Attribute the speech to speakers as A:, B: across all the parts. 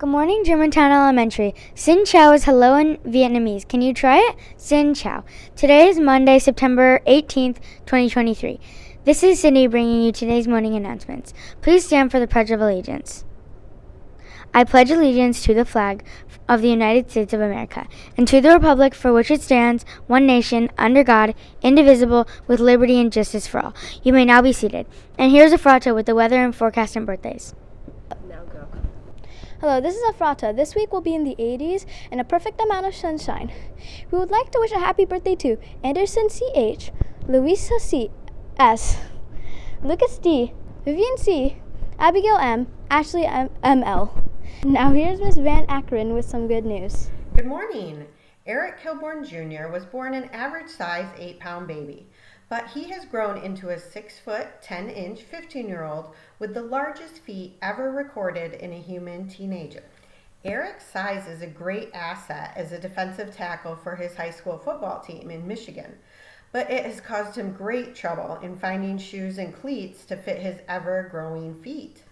A: Good morning, Germantown Elementary. Xin Chào is hello in Vietnamese. Can you try it? Xin Chào. Today is Monday, September 18th, 2023. This is Cindy bringing you today's morning announcements. Please stand for the Pledge of Allegiance. I pledge allegiance to the flag of the United States of America and to the republic for which it stands, one nation, under God, indivisible, with liberty and justice for all. You may now be seated. And here's a Frata with the weather and forecast and birthdays.
B: Now go.
C: Hello, this is Afrata. This week will be in the 80s and a perfect amount of sunshine. We would like to wish a happy birthday to Anderson C.H., Louisa C.S., Lucas D., Vivian C., Abigail M., Ashley M.L. Now here's Miss Van Akron with some good news.
B: Good morning. Eric Kilborn Jr. was born an average size 8-pound baby, but he has grown into a 6-foot, 10-inch, 15-year-old with the largest feet ever recorded in a human teenager. Eric's size is a great asset as a defensive tackle for his high school football team in Michigan, but it has caused him great trouble in finding shoes and cleats to fit his ever-growing feet.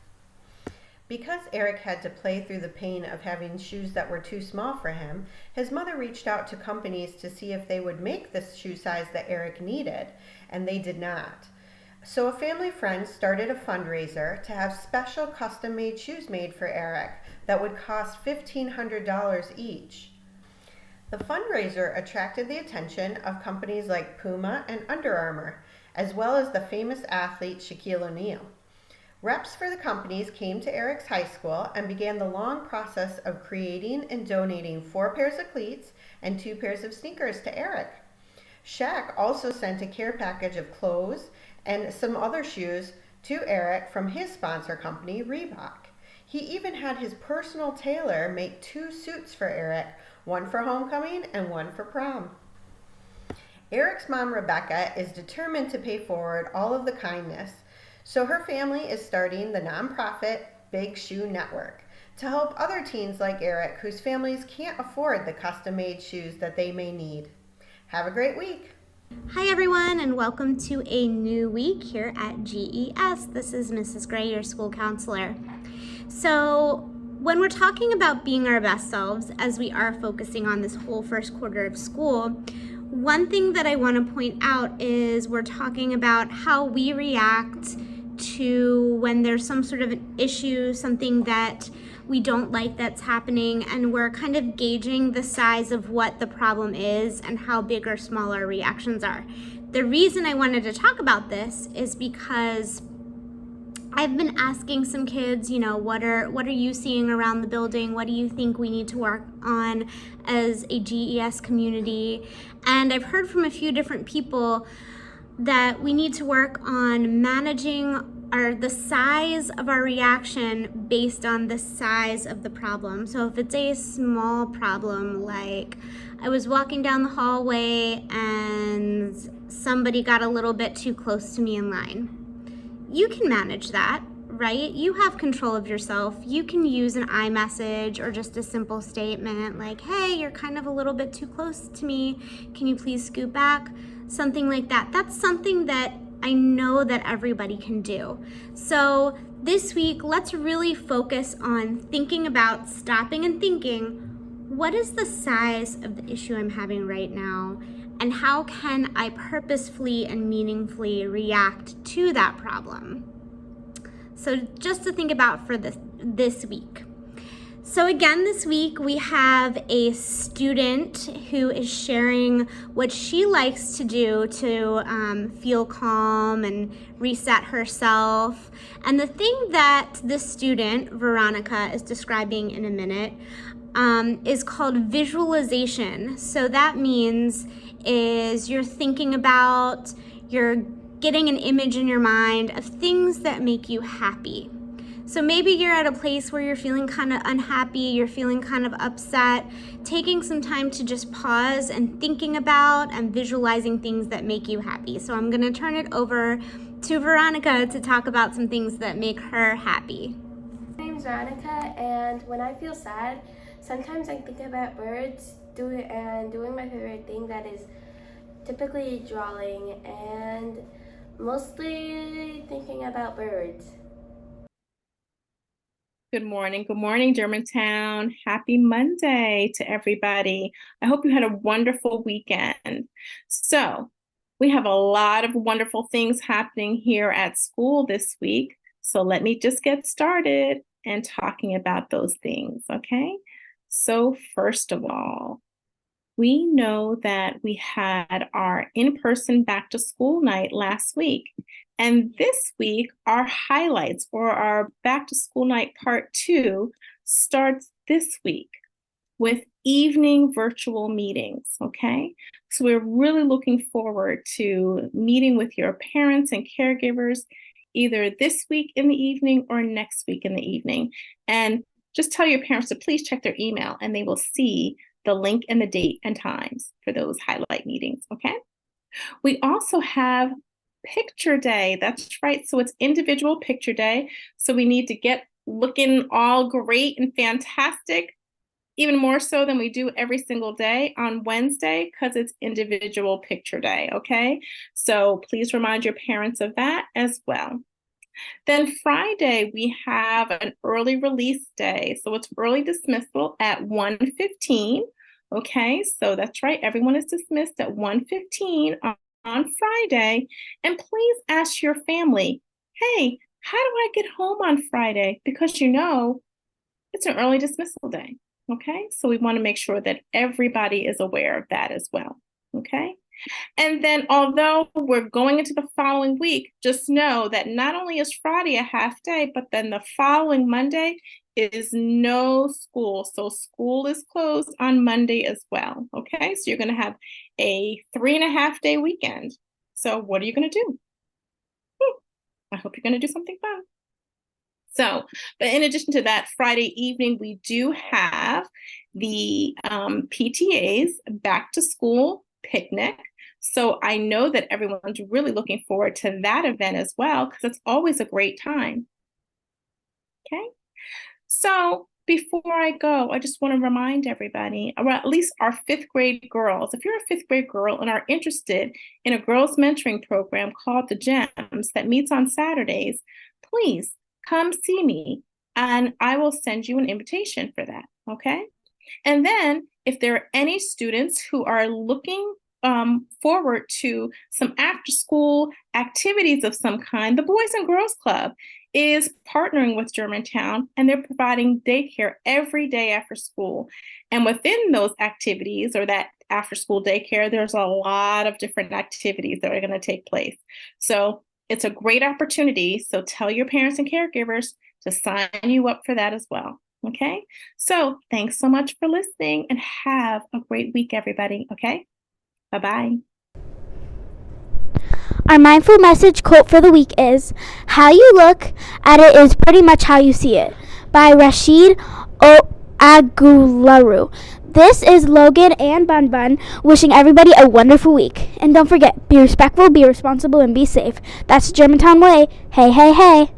B: Because Eric had to play through the pain of having shoes that were too small for him, his mother reached out to companies to see if they would make the shoe size that Eric needed, and they did not. So a family friend started a fundraiser to have special custom-made shoes made for Eric that would cost $1,500 each. The fundraiser attracted the attention of companies like Puma and Under Armour, as well as the famous athlete Shaquille O'Neal. Reps for the companies came to Eric's high school and began the long process of creating and donating 4 pairs of cleats and 2 pairs of sneakers to Eric. Shaq also sent a care package of clothes and some other shoes to Eric from his sponsor company, Reebok. He even had his personal tailor make 2 suits for Eric, one for homecoming and one for prom. Eric's mom, Rebecca, is determined to pay forward all of the kindness, so her family is starting the nonprofit Big Shoe Network to help other teens like Eric whose families can't afford the custom-made shoes that they may need. Have a great week.
D: Hi everyone, and welcome to a new week here at GES. This is Mrs. Gray, your school counselor. So when we're talking about being our best selves, as we are focusing on this whole first quarter of school, one thing that I want to point out is we're talking about how we react to when there's some sort of an issue, something that we don't like that's happening, and we're kind of gauging the size of what the problem is and how big or small our reactions are. The reason I wanted to talk about this is because I've been asking some kids, what are you seeing around the building? What do you think we need to work on as a GES community? And I've heard from a few different people that we need to work on managing the size of our reaction based on the size of the problem. So if it's a small problem, like I was walking down the hallway and somebody got a little bit too close to me in line, you can manage that, right? You have control of yourself. You can use an iMessage or just a simple statement like, hey, you're kind of a little bit too close to me. Can you please scoot back? Something like that. That's something that I know that everybody can do. So this week, let's really focus on thinking about stopping and thinking, what is the size of the issue I'm having right now? And how can I purposefully and meaningfully react to that problem? So just to think about for this week. So again, this week we have a student who is sharing what she likes to do to feel calm and reset herself. And the thing that this student, Veronica, is describing in a minute is called visualization. So that means is you're thinking about, you're getting an image in your mind of things that make you happy. So maybe you're at a place where you're feeling kind of unhappy, you're feeling kind of upset, taking some time to just pause and thinking about and visualizing things that make you happy. So I'm going to turn it over to Veronica to talk about some things that make her happy.
E: My name's Veronica, and when I feel sad, sometimes I think about birds doing my favorite thing, that is typically drawing and mostly thinking about birds.
F: Good morning, Germantown. Happy Monday to everybody. I hope you had a wonderful weekend. So, we have a lot of wonderful things happening here at school this week. So, let me just get started and talking about those things, okay? So, first of all, we know that we had our in-person back to school night last week. And this week, our highlights or our back to school night part 2 starts this week with evening virtual meetings, okay? So we're really looking forward to meeting with your parents and caregivers either this week in the evening or next week in the evening. And just tell your parents to please check their email and they will see the link and the date and times for those highlight meetings, okay? We also have picture day. That's right. So it's individual picture day. So we need to get looking all great and fantastic, even more so than we do every single day on Wednesday because it's individual picture day, okay? So please remind your parents of that as well. Then Friday, we have an early release day. So it's early dismissal at 1:15. Okay, so that's right. Everyone is dismissed at 1:15 on Friday. And please ask your family, hey, how do I get home on Friday? Because you know it's an early dismissal day. Okay, so we want to make sure that everybody is aware of that as well. Okay. And then, although we're going into the following week, just know that not only is Friday a half day, but then the following Monday is no school. So school is closed on Monday as well. Okay, so you're going to have a 3.5-day weekend. So what are you going to do? I hope you're going to do something fun. So, but in addition to that, Friday evening, we do have the PTA's back to school picnic. So I know that everyone's really looking forward to that event as well, because it's always a great time. Okay. So before I go, I just want to remind everybody, or at least our 5th grade girls, if you're a 5th grade girl and are interested in a girls mentoring program called the GEMS that meets on Saturdays, please come see me and I will send you an invitation for that. Okay. And then if there are any students who are looking forward to some after school activities of some kind, the Boys and Girls Club is partnering with Germantown and they're providing daycare every day after school. And within those activities or that after school daycare, there's a lot of different activities that are going to take place. So it's a great opportunity. So tell your parents and caregivers to sign you up for that as well. Okay. So thanks so much for listening and have a great week, everybody. Okay. Bye-bye.
C: Our mindful message quote for the week is, "How you look at it is pretty much how you see it," by Rashid Agularu. This is Logan and Bun Bun wishing everybody a wonderful week. And don't forget, be respectful, be responsible, and be safe. That's the Germantown way. Hey, hey, hey.